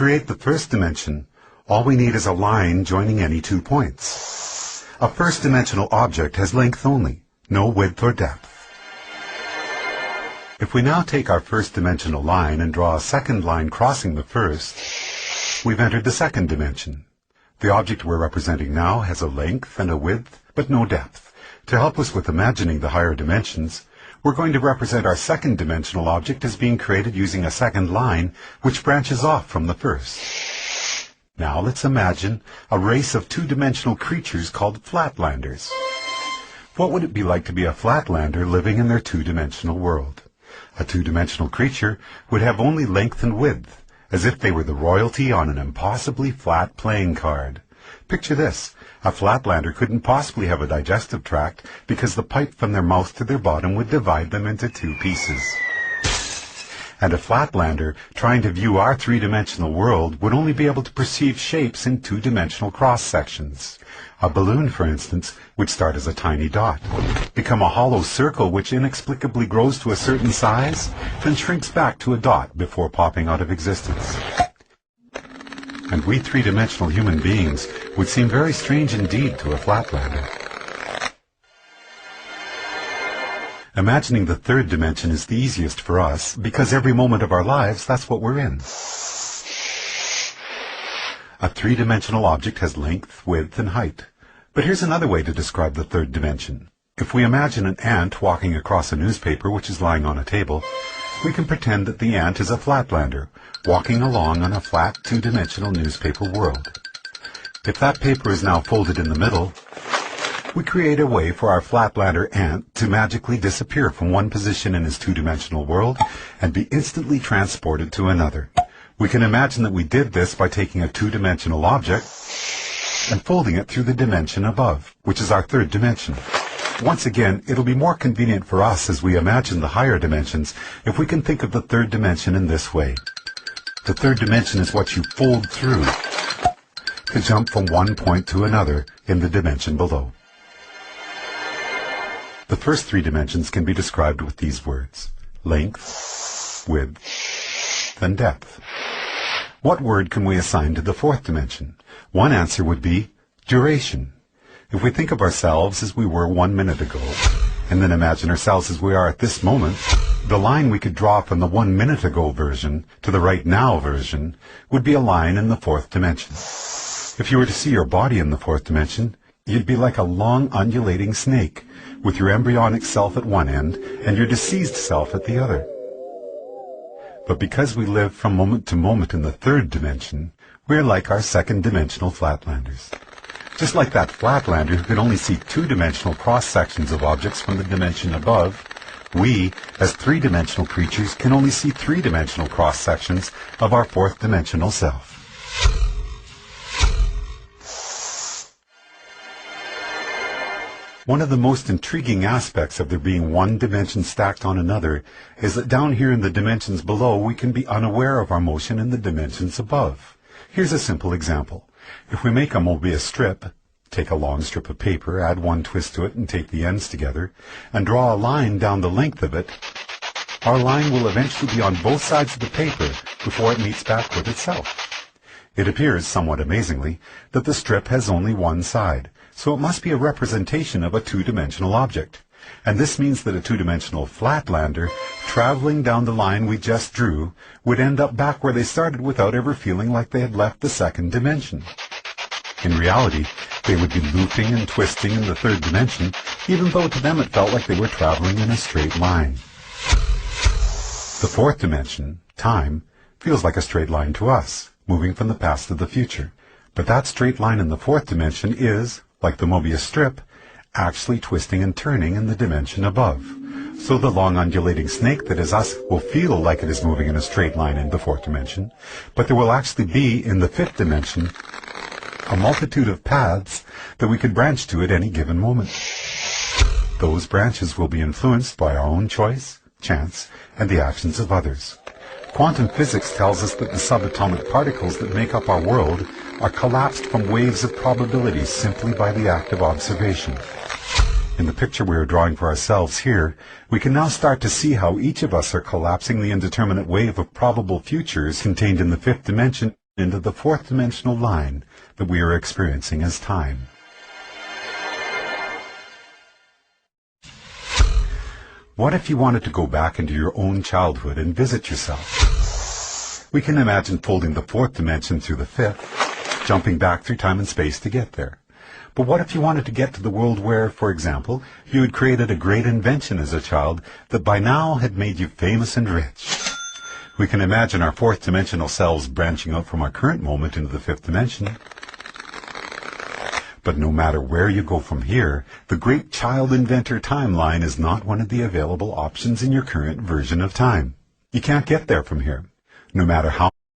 create the first dimension, all we need is a line joining any 2 points. A first-dimensional object has length only, no width or depth. If we now take our first-dimensional line and draw a second line crossing the first, we've entered the second dimension. The object we're representing now has a length and a width, but no depth. To help us with imagining the higher dimensions, we're going to represent our second-dimensional object as being created using a second line which branches off from the first. Now let's imagine a race of two-dimensional creatures called flatlanders. What would it be like to be a flatlander living in their two-dimensional world? A two-dimensional creature would have only length and width, as if they were the royalty on an impossibly flat playing card. Picture this. A flatlander couldn't possibly have a digestive tract because the pipe from their mouth to their bottom would divide them into 2 pieces. And a flatlander trying to view our three-dimensional world would only be able to perceive shapes in two-dimensional cross-sections. A balloon, for instance, would start as a tiny dot, become a hollow circle which inexplicably grows to a certain size, then shrinks back to a dot before popping out of existence. And we three-dimensional human beings would seem very strange indeed to a flatlander. Imagining the third dimension is the easiest for us because every moment of our lives, that's what we're in. A three-dimensional object has length, width, and height. But here's another way to describe the third dimension. If we imagine an ant walking across a newspaper which is lying on a table, we can pretend that the ant is a flatlander, walking along on a flat two-dimensional newspaper world. If that paper is now folded in the middle, we create a way for our flatlander ant to magically disappear from one position in his two-dimensional world and be instantly transported to another. We can imagine that we did this by taking a two-dimensional object and folding it through the dimension above, which is our third dimension. Once again, it'll be more convenient for us as we imagine the higher dimensions if we can think of the third dimension in this way. The third dimension is what you fold through to jump from one point to another in the dimension below. The first 3 dimensions can be described with these words: length, width, and depth. What word can we assign to the 4th dimension? One answer would be duration. If we think of ourselves as we were 1 minute ago, and then imagine ourselves as we are at this moment, the line we could draw from the 1 minute ago version to the right now version would be a line in the 4th dimension. If you were to see your body in the 4th dimension, you'd be like a long undulating snake, with your embryonic self at one end and your deceased self at the other. But because we live from moment to moment in the 3rd dimension, we're like our second-dimensional flatlanders. Just like that flatlander who could only see two-dimensional cross-sections of objects from the dimension above, we, as three-dimensional creatures, can only see three-dimensional cross-sections of our 4th-dimensional self. One of the most intriguing aspects of there being one dimension stacked on another is that down here in the dimensions below we can be unaware of our motion in the dimensions above. Here's a simple example. If we make a Mobius strip, take a long strip of paper, add one twist to it and tape the ends together, and draw a line down the length of it, our line will eventually be on both sides of the paper before it meets back with itself. It appears, somewhat amazingly, that the strip has only one side, so it must be a representation of a two-dimensional object. And this means that a two-dimensional flatlander, traveling down the line we just drew, would end up back where they started without ever feeling like they had left the 2nd dimension. In reality, they would be looping and twisting in the 3rd dimension, even though to them it felt like they were traveling in a straight line. The 4th dimension, time, feels like a straight line to us, moving from the past to the future. But that straight line in the 4th dimension is, like the Mobius strip, actually twisting and turning in the dimension above. So the long undulating snake that is us will feel like it is moving in a straight line in the 4th dimension, but there will actually be, in the 5th dimension, a multitude of paths that we could branch to at any given moment. Those branches will be influenced by our own choice, chance, and the actions of others. Quantum physics tells us that the subatomic particles that make up our world are collapsed from waves of probability simply by the act of observation. In the picture we are drawing for ourselves here, we can now start to see how each of us are collapsing the indeterminate wave of probable futures contained in the 5th dimension into the fourth dimensional line that we are experiencing as time. What if you wanted to go back into your own childhood and visit yourself? We can imagine folding the fourth dimension through the fifth, jumping back through time and space to get there. But what if you wanted to get to the world where, for example, you had created a great invention as a child that by now had made you famous and rich? We can imagine our fourth dimensional selves branching out from our current moment into the fifth dimension. But no matter where you go from here, the great child inventor timeline is not one of the available options in your current version of time. You can't get there from here, no matter how